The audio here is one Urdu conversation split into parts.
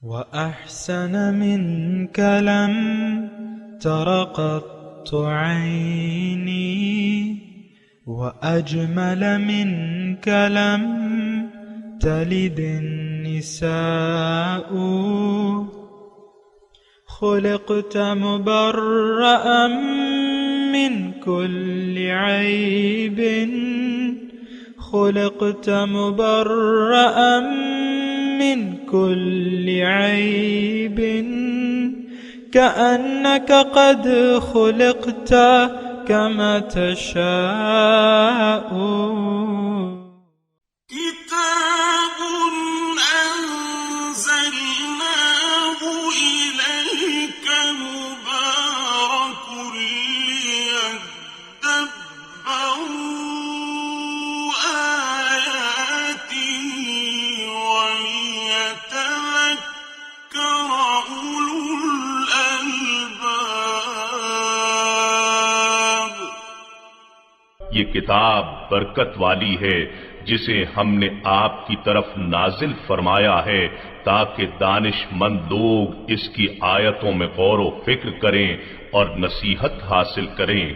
وأحسن منك لم تر قط عيني وأجمل منك لم تلد النساء خلقت مبرأ من كل عيب خلقت مبرأ من كل عيب كأنك قد خلقت كما تشاء كتاب أنزلناه إليك مبارك ليدبروا آياته وليتذكر أولو الألباب۔ یہ کتاب برکت والی ہے جسے ہم نے آپ کی طرف نازل فرمایا ہے تاکہ دانش مند لوگ اس کی آیتوں میں غور و فکر کریں اور نصیحت حاصل کریں۔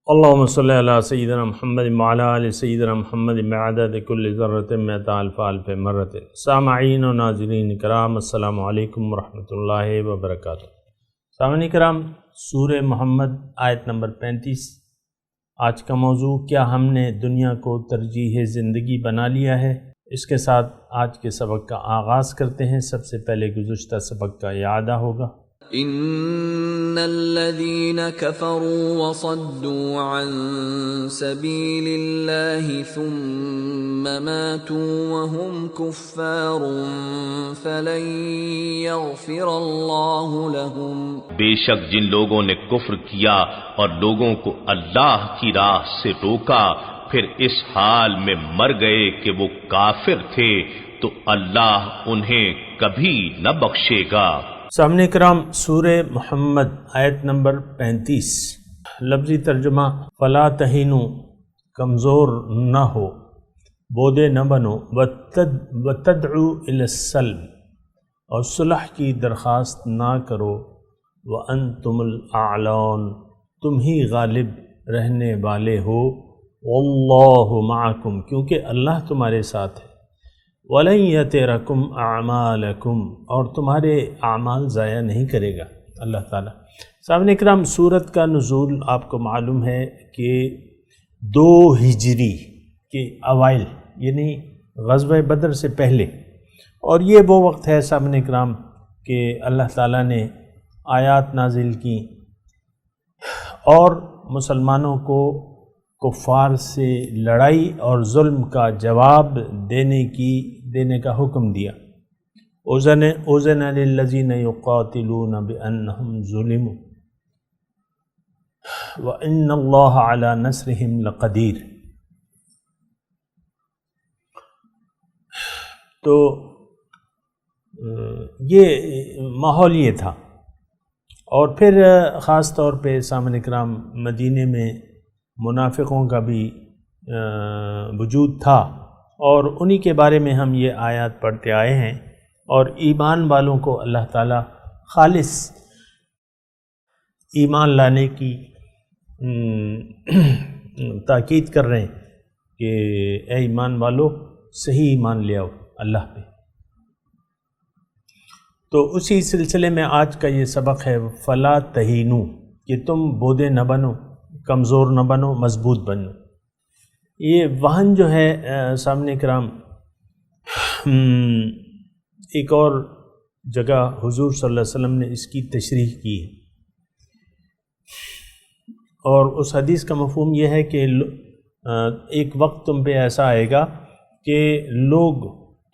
اللہم صلی علی سیدنا محمد وعلی آل سیدنا محمد بعدد کل ذرۃ مئۃ الف الف مرۃ۔ سامعین و ناظرین کرام، السلام علیکم ورحمۃ اللہ وبرکاتہ۔ سامعین کرام، سورہ محمد آیت نمبر 35۔ آج کا موضوع، کیا ہم نے دنیا کو ترجیح زندگی بنا لیا ہے؟ اس کے ساتھ آج کے سبق کا آغاز کرتے ہیں۔ سب سے پہلے گزشتہ سبق کا اعادہ ہوگا۔ ان الذين كفروا وصدوا عن سبيل الله ثم ماتوا وهم كفار فلن يغفر الله لهم۔ بے شک جن لوگوں نے کفر کیا اور لوگوں کو اللہ کی راہ سے روکا پھر اس حال میں مر گئے کہ وہ کافر تھے تو اللہ انہیں کبھی نہ بخشے گا۔ سامنے کرام، سورہ محمد آیت نمبر 35، لفظی ترجمہ فلا تہینو، کمزور نہ ہو، بودے نہ بنو، وتدعو الی السلم، اور صلح کی درخواست نہ کرو، وانتم الاعلون، تم ہی غالب رہنے والے ہو، واللہ معکم، کیونکہ اللہ تمہارے ساتھ ہے، وَلَن يَتِرَكُمْ أَعْمَالَكُمْ، اور تمہارے اعمال ضائع نہیں کرے گا اللہ تعالیٰ۔ سامعین اکرام، سورت کا نزول آپ کو معلوم ہے کہ 2 ہجری کے اوائل، یعنی غزوہ بدر سے پہلے، اور یہ وہ وقت ہے سامعین اکرام کہ اللہ تعالیٰ نے آیات نازل کی اور مسلمانوں کو کفار سے لڑائی اور ظلم کا جواب دینے کا حکم دیا۔ اذن للذین یقاتلون بانہم ظلموا وان اللہ علی نصرہم لقدیر۔ تو یہ ماحول یہ تھا، اور پھر خاص طور پہ سامعین اکرام مدینے میں منافقوں کا بھی وجود تھا، اور انہی کے بارے میں ہم یہ آیات پڑھتے آئے ہیں، اور ایمان والوں کو اللہ تعالیٰ خالص ایمان لانے کی تاکید کر رہے ہیں کہ اے ایمان والو، صحیح ایمان لے آؤ اللہ پہ۔ تو اسی سلسلے میں آج کا یہ سبق ہے فلا تہینو، کہ تم بودے نہ بنو، کمزور نہ بنو، مضبوط بنو۔ یہ وہن جو ہے سامنے کرام، ایک اور جگہ حضور صلی اللہ علیہ وسلم نے اس کی تشریح کی ہے، اور اس حدیث کا مفہوم یہ ہے کہ ایک وقت تم پہ ایسا آئے گا کہ لوگ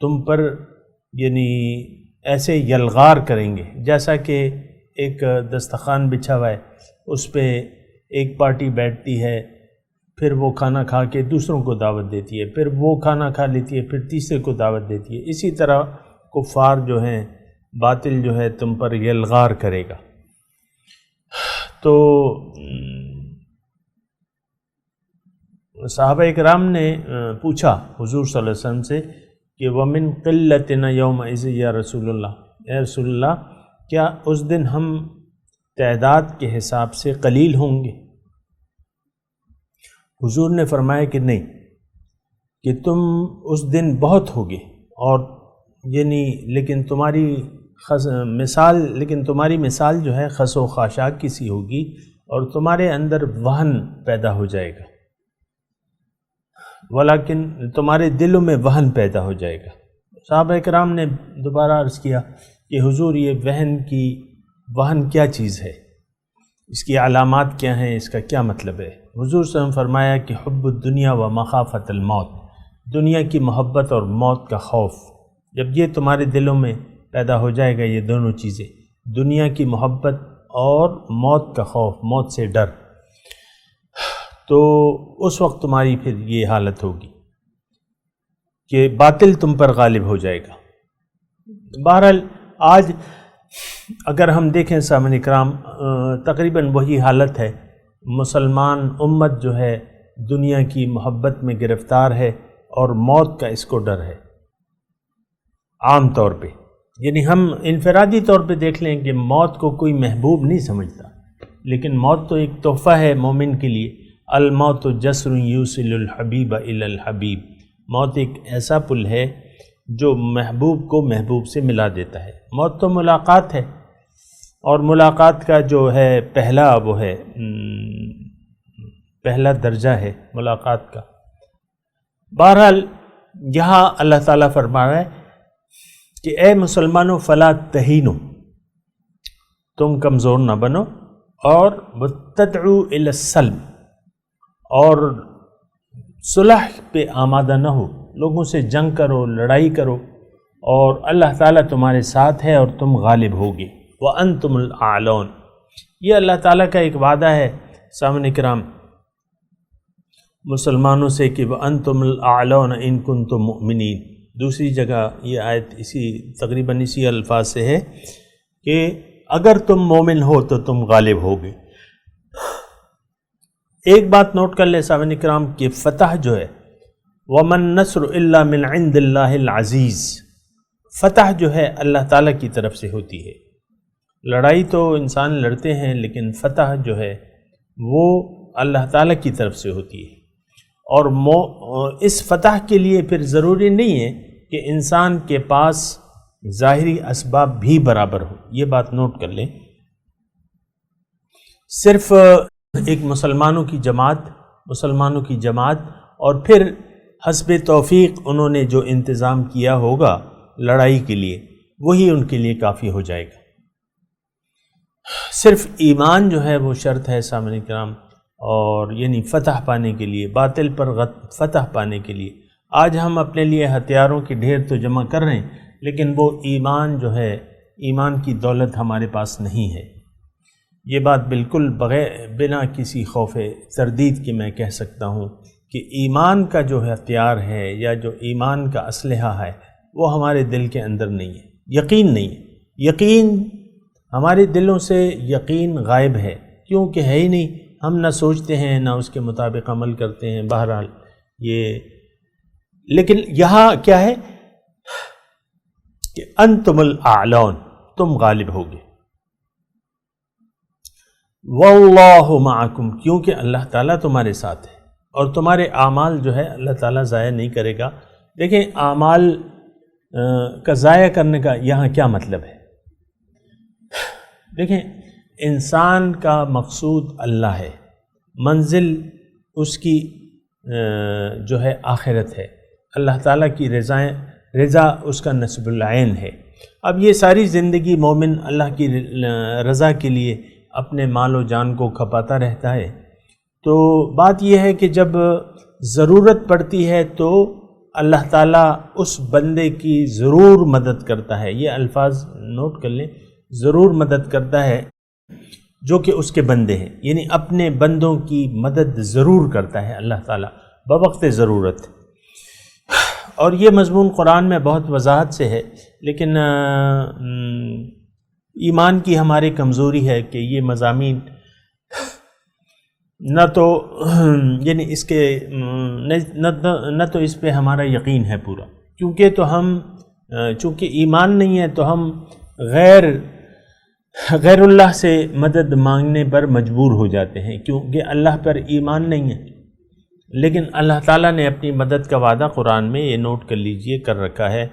تم پر یعنی ایسے یلغار کریں گے، جیسا کہ ایک دسترخوان بچھا ہوا ہے، اس پہ ایک پارٹی بیٹھتی ہے، پھر وہ کھانا کھا کے دوسروں کو دعوت دیتی ہے، پھر وہ کھانا کھا لیتی ہے، پھر تیسرے کو دعوت دیتی ہے۔ اسی طرح کفار جو ہیں، باطل جو ہے تم پر یلغار کرے گا۔ تو صحابہ اکرام نے پوچھا حضور صلی اللہ علیہ وسلم سے کہ وَمِن قِلَّتِنَا يَوْمَئِذٍ یا رسول اللہ، اے رسول اللہ کیا اس دن ہم تعداد کے حساب سے قلیل ہوں گے؟ حضور نے فرمایا کہ نہیں، کہ تم اس دن بہت ہوگے، اور یعنی لیکن تمہاری مثال جو ہے خس و خاشاک کی سی ہوگی، اور تمہارے اندر وہن پیدا ہو جائے گا، ولیکن تمہارے دلوں میں وہن پیدا ہو جائے گا۔ صحابہ کرام نے دوبارہ عرض کیا کہ حضور یہ وہن کیا چیز ہے، اس کی علامات کیا ہیں، اس کا کیا مطلب ہے؟ حضور صلی اللہ علیہ وسلم فرمایا کہ حب الدنیا و مخافت الموت، دنیا کی محبت اور موت کا خوف، جب یہ تمہارے دلوں میں پیدا ہو جائے گا، یہ دونوں چیزیں، دنیا کی محبت اور موت کا خوف، موت سے ڈر، تو اس وقت تمہاری پھر یہ حالت ہوگی کہ باطل تم پر غالب ہو جائے گا۔ بہرحال آج اگر ہم دیکھیں سامعین کرام، تقریباً وہی حالت ہے، مسلمان امت جو ہے دنیا کی محبت میں گرفتار ہے اور موت کا اس کو ڈر ہے عام طور پہ۔ یعنی ہم انفرادی طور پہ دیکھ لیں کہ موت کو کوئی محبوب نہیں سمجھتا، لیکن موت تو ایک تحفہ ہے مومن کے لیے۔ الموت جسر یوصل الحبیب الی الحبیب، موت ایک ایسا پل ہے جو محبوب کو محبوب سے ملا دیتا ہے۔ موت تو ملاقات ہے، اور ملاقات کا جو ہے پہلا درجہ ہے ملاقات کا۔ بہرحال یہاں اللہ تعالیٰ فرما رہا ہے کہ اے مسلمانوں فلا تہینوا، تم کمزور نہ بنو، اور وتدعوا الی السلم، اور صلح پہ آمادہ نہ ہو، لوگوں سے جنگ کرو، لڑائی کرو، اور اللہ تعالیٰ تمہارے ساتھ ہے اور تم غالب ہوگے۔ وَأَنْتُمُ الْأَعْلَوْنَ، یہ اللہ تعالیٰ کا ایک وعدہ ہے سامعین کرام مسلمانوں سے کہ وَأَنْتُمُ الْأَعْلَوْنَ إِن كُنتُم مُؤْمِنِينَ۔ دوسری جگہ یہ آیت تقریباً اسی الفاظ سے ہے کہ اگر تم مومن ہو تو تم غالب ہوگے۔ ایک بات نوٹ کر لیں سامعین کرام کہ فتح جو ہے وَمَن نَّصْرُ إِلَّا مِنْ عِنْدِ اللَّهِ الْعَزِيزِ، فتح جو ہے اللہ تعالیٰ کی طرف سے ہوتی ہے۔ لڑائی تو انسان لڑتے ہیں، لیکن فتح جو ہے وہ اللہ تعالیٰ کی طرف سے ہوتی ہے، اور اس فتح کے لیے پھر ضروری نہیں ہے کہ انسان کے پاس ظاہری اسباب بھی برابر ہو، یہ بات نوٹ کر لیں۔ صرف ایک مسلمانوں کی جماعت اور پھر حسب توفیق انہوں نے جو انتظام کیا ہوگا لڑائی کے لیے، وہی ان کے لیے کافی ہو جائے گا۔ صرف ایمان جو ہے وہ شرط ہے سامعین کرام، اور یعنی فتح پانے کے لیے، باطل پر فتح پانے کے لیے۔ آج ہم اپنے لیے ہتھیاروں کے ڈھیر تو جمع کر رہے ہیں، لیکن وہ ایمان جو ہے، ایمان کی دولت ہمارے پاس نہیں ہے۔ یہ بات بالکل بنا کسی خوف تردید کے میں کہہ سکتا ہوں کہ ایمان کا جو ہتھیار ہے یا جو ایمان کا اسلحہ ہے وہ ہمارے دل کے اندر نہیں ہے، یقین نہیں ہے۔ یقین ہمارے دلوں سے یقین غائب ہے، کیونکہ ہے ہی نہیں، ہم نہ سوچتے ہیں نہ اس کے مطابق عمل کرتے ہیں۔ بہرحال یہ، لیکن یہاں کیا ہے کہ انتم الاعلون، تم غالب ہوگے۔ واللہ معکم، کیونکہ اللہ تعالیٰ تمہارے ساتھ ہے، اور تمہارے اعمال جو ہے اللہ تعالیٰ ضائع نہیں کرے گا۔ دیکھیں اعمال کا ضائع کرنے کا یہاں کیا مطلب ہے؟ دیکھیں انسان کا مقصود اللہ ہے، منزل اس کی جو ہے آخرت ہے، اللہ تعالیٰ کی رضا اس کا نصب العین ہے۔ اب یہ ساری زندگی مومن اللہ کی رضا کے لیے اپنے مال و جان کو کھپاتا رہتا ہے، تو بات یہ ہے کہ جب ضرورت پڑتی ہے تو اللہ تعالیٰ اس بندے کی ضرور مدد کرتا ہے۔ یہ الفاظ نوٹ کر لیں، ضرور مدد کرتا ہے جو کہ اس کے بندے ہیں، یعنی اپنے بندوں کی مدد ضرور کرتا ہے اللہ تعالیٰ بوقت ضرورت۔ اور یہ مضمون قرآن میں بہت وضاحت سے ہے، لیکن ایمان کی ہماری کمزوری ہے کہ یہ مضامین نہ تو یعنی اس کے نہ تو اس پہ ہمارا یقین ہے پورا، چونکہ ایمان نہیں ہے تو ہم غیر اللہ سے مدد مانگنے پر مجبور ہو جاتے ہیں کیونکہ اللہ پر ایمان نہیں ہے. لیکن اللہ تعالیٰ نے اپنی مدد کا وعدہ قرآن میں یہ نوٹ کر لیجئے کر رکھا ہے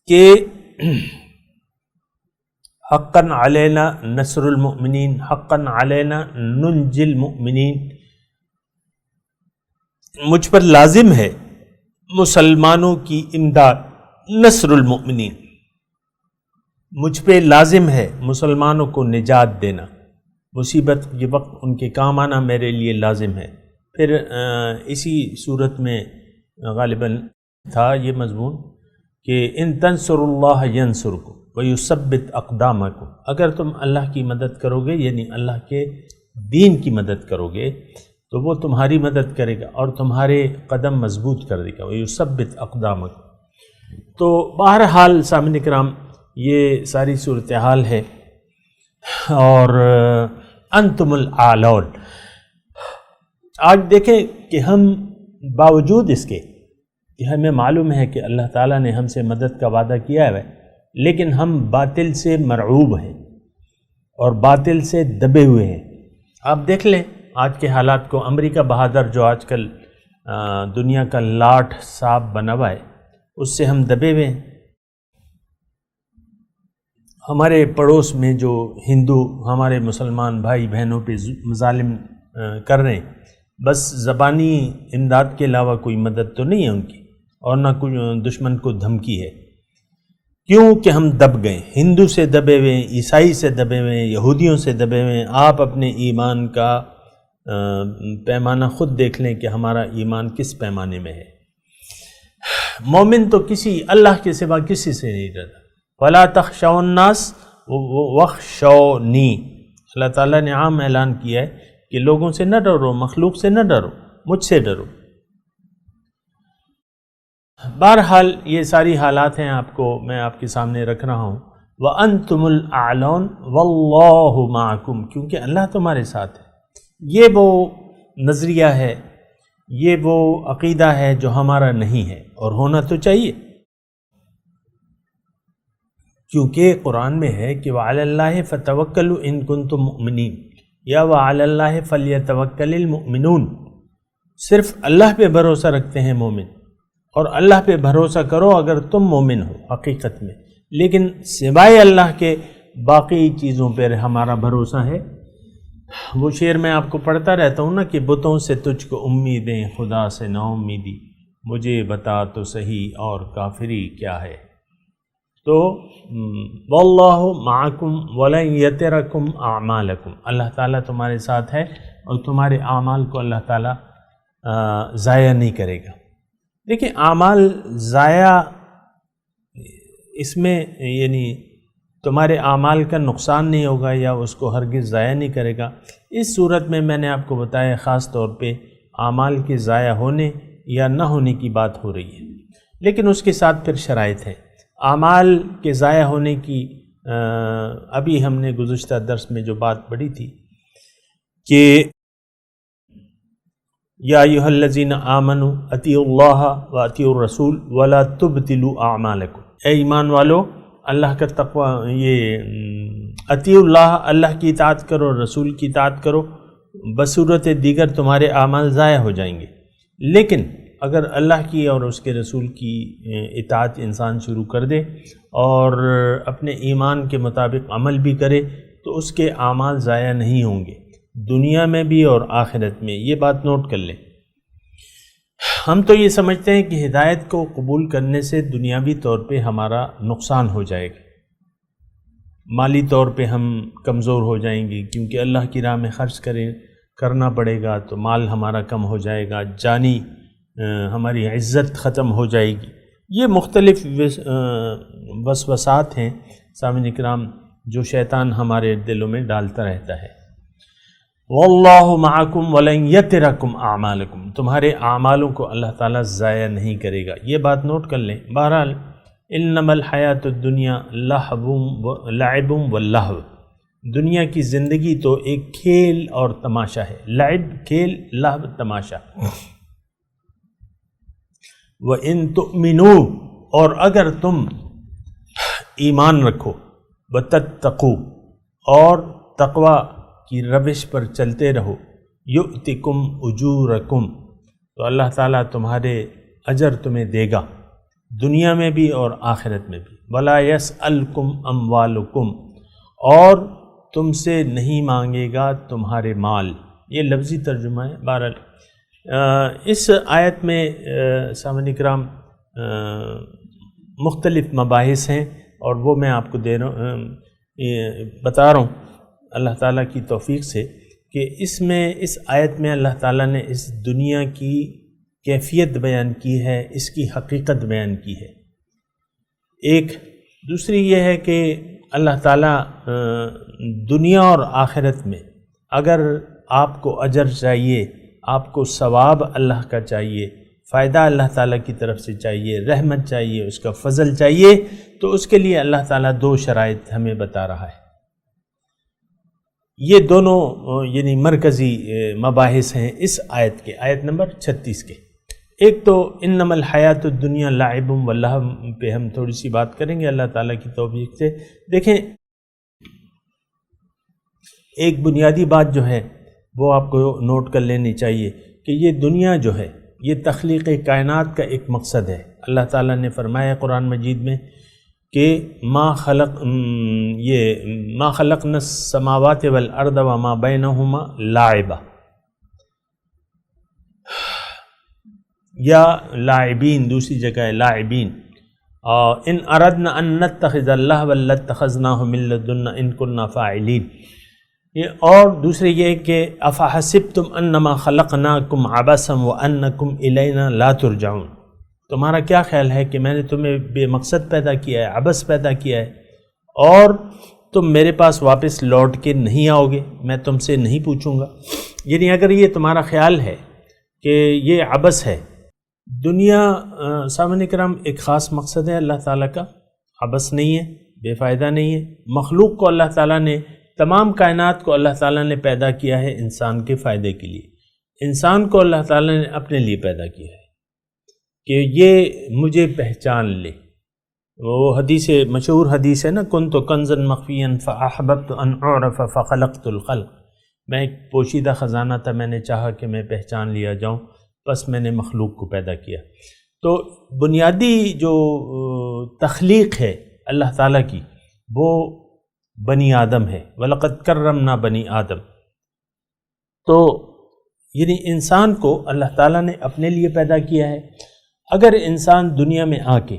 کہ حقاً علینا نصر المؤمنین، حقاً علینا ننجی المؤمنین، مجھ پر لازم ہے مسلمانوں کی امداد، نصر المؤمنین، مجھ پہ لازم ہے مسلمانوں کو نجات دینا، مصیبت کے وقت ان کے کام آنا میرے لیے لازم ہے. پھر اسی صورت میں غالباً تھا یہ مضمون کہ ان تنصروا اللہ ینصرکم ویثبت اقدامکم، اگر تم اللہ کی مدد کرو گے یعنی اللہ کے دین کی مدد کرو گے تو وہ تمہاری مدد کرے گا اور تمہارے قدم مضبوط کر دے گا. ویثبت اقدامکم. تو بہرحال سامعین کرام یہ ساری صورتحال ہے. اور انتم الاعلون، آج دیکھیں کہ ہم باوجود اس کے کہ ہمیں معلوم ہے کہ اللہ تعالیٰ نے ہم سے مدد کا وعدہ کیا ہے، لیکن ہم باطل سے مرعوب ہیں اور باطل سے دبے ہوئے ہیں. آپ دیکھ لیں آج کے حالات کو. امریکہ بہادر جو آج کل دنیا کا لاٹ صاحب بنا ہوا ہے، اس سے ہم دبے ہوئے ہیں. ہمارے پڑوس میں جو ہندو ہمارے مسلمان بھائی بہنوں پہ مظالم کر رہے ہیں، بس زبانی امداد کے علاوہ کوئی مدد تو نہیں ہے ان کی، اور نہ کوئی دشمن کو دھمکی ہے. کیوں کہ ہم دب گئے، ہندو سے دبے ہوئے ہیں، عیسائی سے دبے ہوئے ہیں، یہودیوں سے دبے ہوئے ہیں. آپ اپنے ایمان کا پیمانہ خود دیکھ لیں کہ ہمارا ایمان کس پیمانے میں ہے. مومن تو کسی اللہ کے سوا کسی سے نہیں ڈرتا. وَلَا تَخْشَوْا النَّاسَ وَاخْشَوْنِي، اللہ تعالیٰ نے عام اعلان کیا ہے کہ لوگوں سے نہ ڈرو، مخلوق سے نہ ڈرو، مجھ سے ڈرو. بہرحال یہ ساری حالات ہیں میں آپ کے سامنے رکھ رہا ہوں. وَأَنْتُمُ الْأَعْلَوْنَ وَاللَّهُ مَعَكُمْ، کیونکہ اللہ تمہارے ساتھ ہے. یہ وہ نظریہ ہے، یہ وہ عقیدہ ہے جو ہمارا نہیں ہے اور ہونا تو چاہیے، کیونکہ قرآن میں ہے کہ وَعَلَى اللَّهِ فَتَوَكَّلُوا إِن كُنتُم مُؤْمِنِينَ یا وَعَلَى اللَّهِ فَلْيَتَوَكَّلِ الْمُؤْمِنُونَ. صرف اللہ پہ بھروسہ رکھتے ہیں مومن، اور اللہ پہ بھروسہ کرو اگر تم مومن ہو حقیقت میں. لیکن سوائے اللہ کے باقی چیزوں پر ہمارا بھروسہ ہے. وہ شعر میں آپ کو پڑھتا رہتا ہوں نا کہ بتوں سے تجھ کو امیدیں، خدا سے نا امیدی، مجھے بتا تو صحیح اور کافری کیا ہے. تو واللہ معکم ولن یترکم اعمالکم، اللہ تعالیٰ تمہارے ساتھ ہے اور تمہارے اعمال کو اللہ تعالیٰ ضائع نہیں کرے گا. دیکھیں اعمال ضائع، اس میں یعنی تمہارے اعمال کا نقصان نہیں ہوگا یا اس کو ہرگز ضائع نہیں کرے گا. اس صورت میں نے آپ کو بتایا خاص طور پہ اعمال کے ضائع ہونے یا نہ ہونے کی بات ہو رہی ہے، لیکن اس کے ساتھ پھر شرائط ہیں. اعمال کے ضائع ہونے کی ابھی ہم نے گزشتہ درس میں جو بات پڑھی تھی کہ یا ایھا الذین آمنوا اطیعوا اللہ واطیعوا الرسول ولا تبطلوا اعمالکم، اے ایمان والو اللہ کا تقوی، یہ اطیعوا اللہ، اللہ کی اطاعت کرو، رسول کی اطاعت کرو، بصورت دیگر تمہارے اعمال ضائع ہو جائیں گے. لیکن اگر اللہ کی اور اس کے رسول کی اطاعت انسان شروع کر دے اور اپنے ایمان کے مطابق عمل بھی کرے تو اس کے اعمال ضائع نہیں ہوں گے، دنیا میں بھی اور آخرت میں. یہ بات نوٹ کر لیں. ہم تو یہ سمجھتے ہیں کہ ہدایت کو قبول کرنے سے دنیاوی طور پہ ہمارا نقصان ہو جائے گا، مالی طور پہ ہم کمزور ہو جائیں گے کیونکہ اللہ کی راہ میں خرچ کرنا پڑے گا تو مال ہمارا کم ہو جائے گا، جانی ہماری عزت ختم ہو جائے گی. یہ مختلف وسوسات ہیں سامعین اکرام جو شیطان ہمارے دلوں میں ڈالتا رہتا ہے. واللہ معکم ولن یترکم اعمالکم، تمہارے اعمالوں کو اللہ تعالیٰ ضائع نہیں کرے گا. یہ بات نوٹ کر لیں. بہرحال انما الحیات الدنیا لعب واللہو، دنیا کی زندگی تو ایک کھیل اور تماشا ہے. لعب کھیل، لہو تماشا. وَإِن تُؤْمِنُوا، اور اگر تم ایمان رکھو، وتتقو، اور تقوی کی روش پر چلتے رہو، یؤتکم اجورکم، تو اللہ تعالیٰ تمہارے اجر تمہیں دے گا دنیا میں بھی اور آخرت میں بھی، ولا یسألکم اموالکم، اور تم سے نہیں مانگے گا تمہارے مال۔ یہ لفظی ترجمہ ہے۔ بہرحال اس آیت میں سامعین کرام مختلف مباحث ہیں، اور وہ میں آپ کو بتا رہا ہوں اللہ تعالیٰ کی توفیق سے کہ اس آیت میں اللہ تعالیٰ نے اس دنیا کی کیفیت بیان کی ہے، اس کی حقیقت بیان کی ہے۔ ایک دوسری یہ ہے کہ اللہ تعالیٰ دنیا اور آخرت میں اگر آپ کو اجر چاہیے، آپ کو ثواب اللہ کا چاہیے، فائدہ اللہ تعالیٰ کی طرف سے چاہیے، رحمت چاہیے، اس کا فضل چاہیے، تو اس کے لیے اللہ تعالیٰ دو شرائط ہمیں بتا رہا ہے۔ یہ دونوں یعنی مرکزی مباحث ہیں اس آیت کے، آیت نمبر 36 کے۔ ایک تو انما الحیات الدنیا لعب و لہو پہ ہم تھوڑی سی بات کریں گے اللہ تعالیٰ کی توفیق سے۔ دیکھیں، ایک بنیادی بات جو ہے وہ آپ کو نوٹ کر لینی چاہیے کہ یہ دنیا جو ہے یہ تخلیق کائنات کا ایک مقصد ہے۔ اللہ تعالیٰ نے فرمایا قرآن مجید میں کہ ما خلقنا السماوات والارض وما بینہما لاعبا، یا لاعبین، دوسری جگہ ہے لاعبین، ان اردنا ان نتخذ اللہو لاتخذناہ من لدنا ان کننا فاعلین۔ اور دوسرے یہ کہ افحسبتم انما خلقناکم عبثا وانکم الینا لا ترجعون، تمہارا کیا خیال ہے کہ میں نے تمہیں بے مقصد پیدا کیا ہے، عبث پیدا کیا ہے، اور تم میرے پاس واپس لوٹ کے نہیں آؤ گے، میں تم سے نہیں پوچھوں گا۔ یعنی اگر یہ تمہارا خیال ہے کہ یہ عبث ہے، دنیا سامعین کرام ایک خاص مقصد ہے اللہ تعالیٰ کا، عبث نہیں ہے، بے فائدہ نہیں ہے۔ مخلوق کو اللہ تعالیٰ نے، تمام کائنات کو اللہ تعالیٰ نے پیدا کیا ہے انسان کے فائدے کے لیے۔ انسان کو اللہ تعالیٰ نے اپنے لیے پیدا کیا ہے کہ یہ مجھے پہچان لے۔ وہ حدیث، مشہور حدیث ہے نا، کنت کنزا مخفیا فاحببت ان اعرف فخلقت الخلق، میں ایک پوشیدہ خزانہ تھا، میں نے چاہا کہ میں پہچان لیا جاؤں، بس میں نے مخلوق کو پیدا کیا۔ تو بنیادی جو تخلیق ہے اللہ تعالیٰ کی وہ بنی آدم ہے، وَلَقَدْ كَرَّمْنَا بنی آدم۔ تو یعنی انسان کو اللہ تعالیٰ نے اپنے لیے پیدا کیا ہے۔ اگر انسان دنیا میں آ کے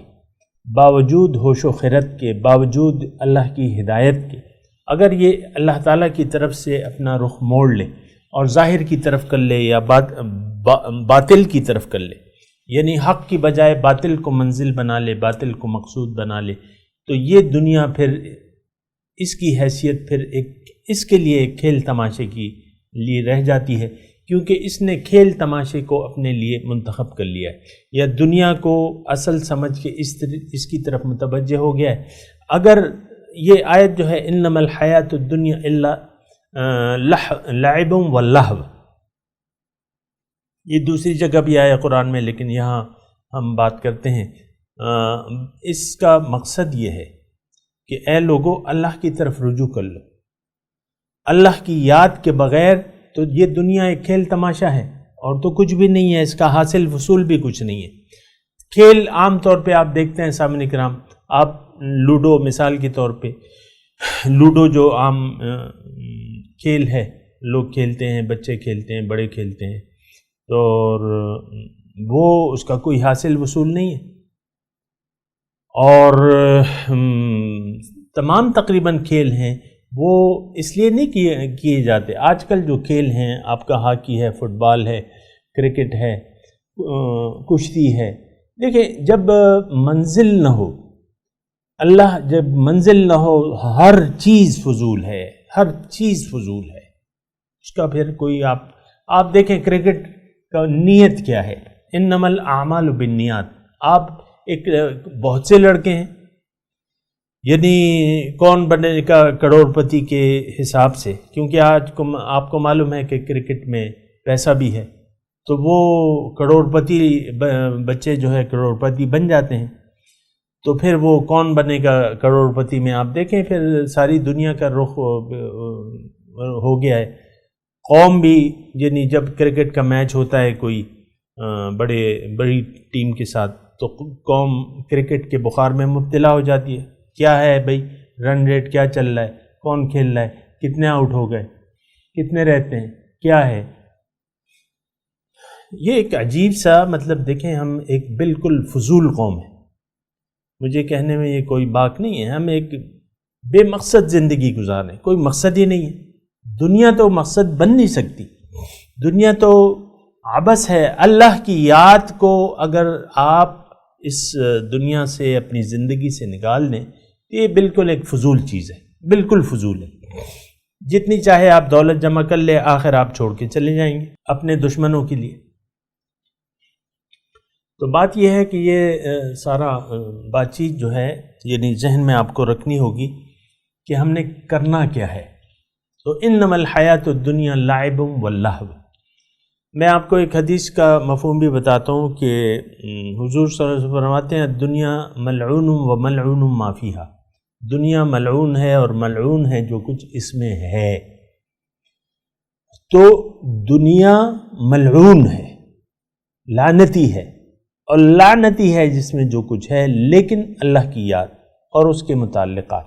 باوجود ہوش و خرد کے، باوجود اللہ کی ہدایت کے، اگر یہ اللہ تعالیٰ کی طرف سے اپنا رخ موڑ لے اور ظاہر کی طرف کر لے یا باطل کی طرف کر لے، یعنی حق کی بجائے باطل کو منزل بنا لے، باطل کو مقصود بنا لے، تو یہ دنیا پھر اس کی حیثیت پھر اس کے لیے ایک کھیل تماشے کی لیے رہ جاتی ہے، کیونکہ اس نے کھیل تماشے کو اپنے لیے منتخب کر لیا ہے، یا دنیا کو اصل سمجھ کے اس کی طرف متوجہ ہو گیا ہے۔ اگر یہ آیت جو ہے انما الحیات الدنیا الا لعب و لہو، یہ دوسری جگہ بھی آیا قرآن میں، لیکن یہاں ہم بات کرتے ہیں، اس کا مقصد یہ ہے کہ اے لوگو اللہ کی طرف رجوع کر لو۔ اللہ کی یاد کے بغیر تو یہ دنیا ایک کھیل تماشا ہے اور تو کچھ بھی نہیں ہے، اس کا حاصل وصول بھی کچھ نہیں ہے۔ کھیل عام طور پہ آپ دیکھتے ہیں سامعین کرام، آپ لوڈو مثال کے طور پہ، لوڈو جو عام کھیل ہے، لوگ کھیلتے ہیں، بچے کھیلتے ہیں، بڑے کھیلتے ہیں، تو وہ اس کا کوئی حاصل وصول نہیں ہے۔ اور تمام تقریباً کھیل ہیں وہ اس لیے نہیں کیے جاتے۔ آج کل جو کھیل ہیں آپ کا ہاکی ہے، فٹ بال ہے، کرکٹ ہے، کشتی ہے، دیکھیں جب منزل نہ ہو، اللہ جب منزل نہ ہو، ہر چیز فضول ہے، ہر چیز فضول ہے، اس کا پھر کوئی آپ دیکھیں کرکٹ کا نیت کیا ہے، انما الاعمال بالنیات۔ آپ ایک بہت سے لڑکے ہیں، یعنی کون بنے کا کروڑ پتی کے حساب سے، کیونکہ آج آپ کو معلوم ہے کہ کرکٹ میں پیسہ بھی ہے، تو وہ کروڑ پتی بچے جو ہے کروڑ پتی بن جاتے ہیں۔ تو پھر وہ کون بنے گا کروڑ پتی میں؟ آپ دیکھیں پھر ساری دنیا کا رخ ہو گیا ہے. قوم بھی یعنی جب کرکٹ کا میچ ہوتا ہے کوئی بڑی ٹیم کے ساتھ تو قوم کرکٹ کے بخار میں مبتلا ہو جاتی ہے. کیا ہے بھئی رن ریٹ کیا چل رہا ہے، کون کھیل رہا ہے، کتنے آؤٹ ہو گئے، کتنے رہتے ہیں، کیا ہے. یہ ایک عجیب سا مطلب دیکھیں ہم ایک بالکل فضول قوم ہے. مجھے کہنے میں یہ کوئی بات نہیں ہے، ہم ایک بے مقصد زندگی گزار رہے ہیں، کوئی مقصد ہی نہیں ہے. دنیا تو مقصد بن نہیں سکتی، دنیا تو عبث ہے. اللہ کی یاد کو اگر آپ اس دنیا سے اپنی زندگی سے نکال دیں تو یہ بالکل ایک فضول چیز ہے، بالکل فضول ہے. جتنی چاہے آپ دولت جمع کر لیں، آخر آپ چھوڑ کے چلے جائیں گے اپنے دشمنوں کے لیے. تو بات یہ ہے کہ یہ سارا بات چیت جو ہے یعنی ذہن میں آپ کو رکھنی ہوگی کہ ہم نے کرنا کیا ہے. تو انما الحیات الدنیا لعب واللہو. میں آپ کو ایک حدیث کا مفہوم بھی بتاتا ہوں کہ حضور صلی اللہ علیہ وسلم فرماتے ہیں دنیا ملعون و ملعون ما فیہا. دنیا ملعون ہے اور ملعون ہے جو کچھ اس میں ہے. تو دنیا ملعون ہے، لعنتی ہے، اور لعنتی ہے جس میں جو کچھ ہے، لیکن اللہ کی یاد اور اس کے متعلقات.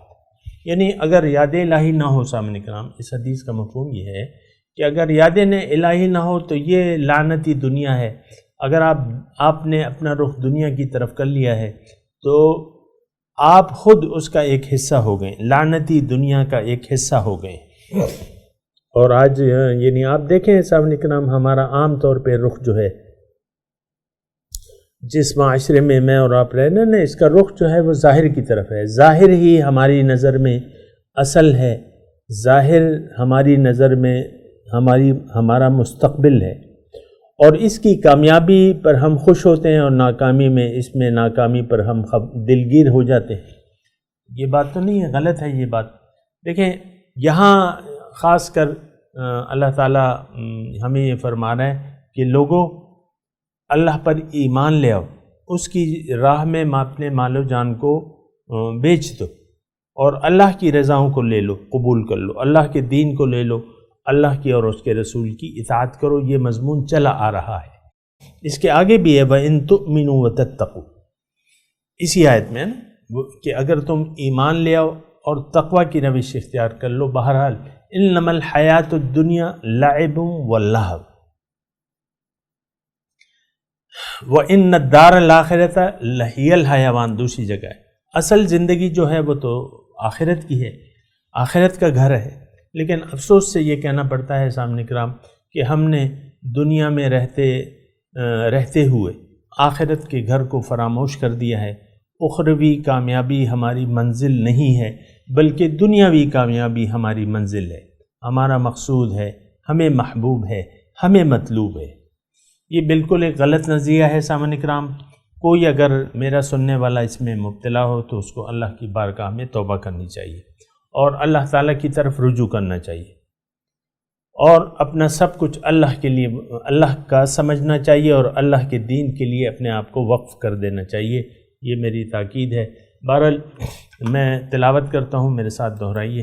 یعنی اگر یاد الہی نہ ہو سامنے کرام، اس حدیث کا مفہوم یہ ہے کہ اگر یاد الہی نہ ہو تو یہ لعنتی دنیا ہے. اگر آپ نے اپنا رخ دنیا کی طرف کر لیا ہے تو آپ خود اس کا ایک حصہ ہو گئے، لعنتی دنیا کا ایک حصہ ہو گئے. اور آج یعنی آپ دیکھیں سامنے کرام ہمارا عام طور پہ رخ جو ہے جس معاشرے میں میں اور آپ رہنا نا، اس کا رخ جو ہے وہ ظاہر کی طرف ہے. ظاہر ہی ہماری نظر میں اصل ہے، ظاہر ہماری نظر میں ہمارا مستقبل ہے، اور اس کی کامیابی پر ہم خوش ہوتے ہیں اور ناکامی پر ہم دلگیر ہو جاتے ہیں. یہ بات تو نہیں ہے، غلط ہے یہ بات. دیکھیں یہاں خاص کر اللہ تعالیٰ ہمیں یہ فرما رہا ہے کہ لوگوں اللہ پر ایمان لے آؤ، اس کی راہ میں اپنے مال و جان کو بیچ دو اور اللہ کی رضاؤں کو لے لو، قبول کر لو، اللہ کے دین کو لے لو، اللہ کی اور اس کے رسول کی اطاعت کرو. یہ مضمون چلا آ رہا ہے. اس کے آگے بھی ہے وَإِن تُؤْمِنُوا وَتَتَّقُوا، اسی آیت میں کہ اگر تم ایمان لے آؤ اور تقوی کی روش اختیار کر لو. بہرحال انما الحیات الدنیا لعب واللہو وَإِنَّ الدَّارَ الْآخِرَةَ لَهِيَ الْحَيَوَانُ. دوسری جگہ ہے اصل زندگی جو ہے وہ تو آخرت کی ہے، آخرت کا گھر ہے. لیکن افسوس سے یہ کہنا پڑتا ہے سامنے کرام کہ ہم نے دنیا میں رہتے ہوئے آخرت کے گھر کو فراموش کر دیا ہے. اخروی کامیابی ہماری منزل نہیں ہے بلکہ دنیاوی کامیابی ہماری منزل ہے، ہمارا مقصود ہے، ہمیں محبوب ہے، ہمیں مطلوب ہے. یہ بالکل ایک غلط نظریہ ہے سامعین کرام. کوئی اگر میرا سننے والا اس میں مبتلا ہو تو اس کو اللہ کی بارگاہ میں توبہ کرنی چاہیے اور اللہ تعالیٰ کی طرف رجوع کرنا چاہیے اور اپنا سب کچھ اللہ کے لیے، اللہ کا سمجھنا چاہیے اور اللہ کے دین کے لیے اپنے آپ کو وقف کر دینا چاہیے. یہ میری تاکید ہے. بہرحال میں تلاوت کرتا ہوں، میرے ساتھ دہرائیے.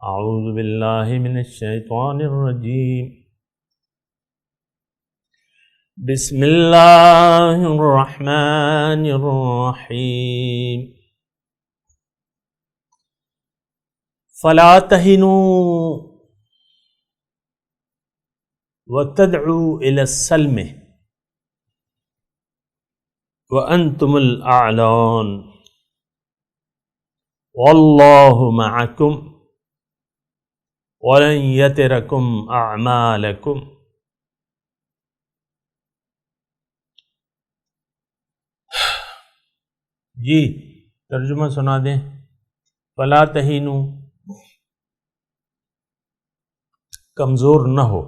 اعوذ باللہ من الشیطان الرجیم، بسم اللہ الرحمن الرحیم. فلا تہنوا وتدعوا الى السلم وانتم الاعلون واللہ معکم ولن یترکم اعمالکم. جی ترجمہ سنا دیں. فلا تہینوا، کمزور نہ ہو،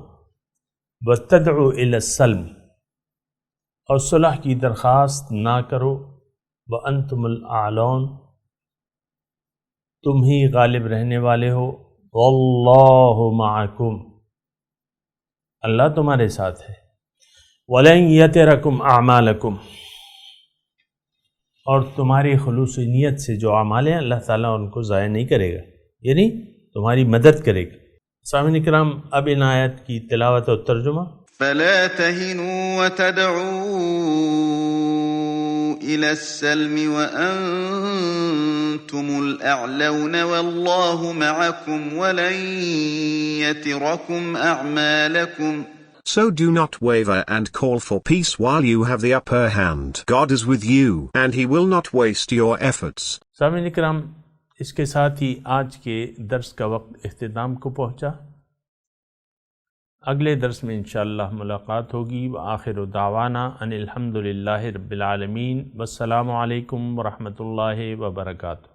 وتدعوا الی السلم، اور صلح کی درخواست نہ کرو، وانتم الاعلون، تم ہی غالب رہنے والے ہو، واللہ معکم، اللہ تمہارے ساتھ ہے، ولن یترکم اعمالکم، اور تمہاری خلوص نیت سے جو اعمال ہیں اللہ تعالیٰ ان کو ضائع نہیں کرے گا، یعنی تمہاری مدد کرے گا۔ سامعین کرام، اب ان آیت کی تلاوت اور ترجمہ۔ فلا تهنوا وتدعوا إلى السلم وأنتم الأعلون والله معكم ولن يتركم أعمالكم. So do not waver and call for peace while you have the upper hand. God is with you, and He will not waste your efforts. سامعین کرام، اس کے ساتھ ہی آج کے درس کا وقت اختتام کو پہنچا۔ اگلے درس میں انشاءاللہ ملاقات ہوگی۔ وآخر دعوانا ان الحمدللہ رب العالمین، والسلام علیکم ورحمۃ اللہ وبرکاتہ۔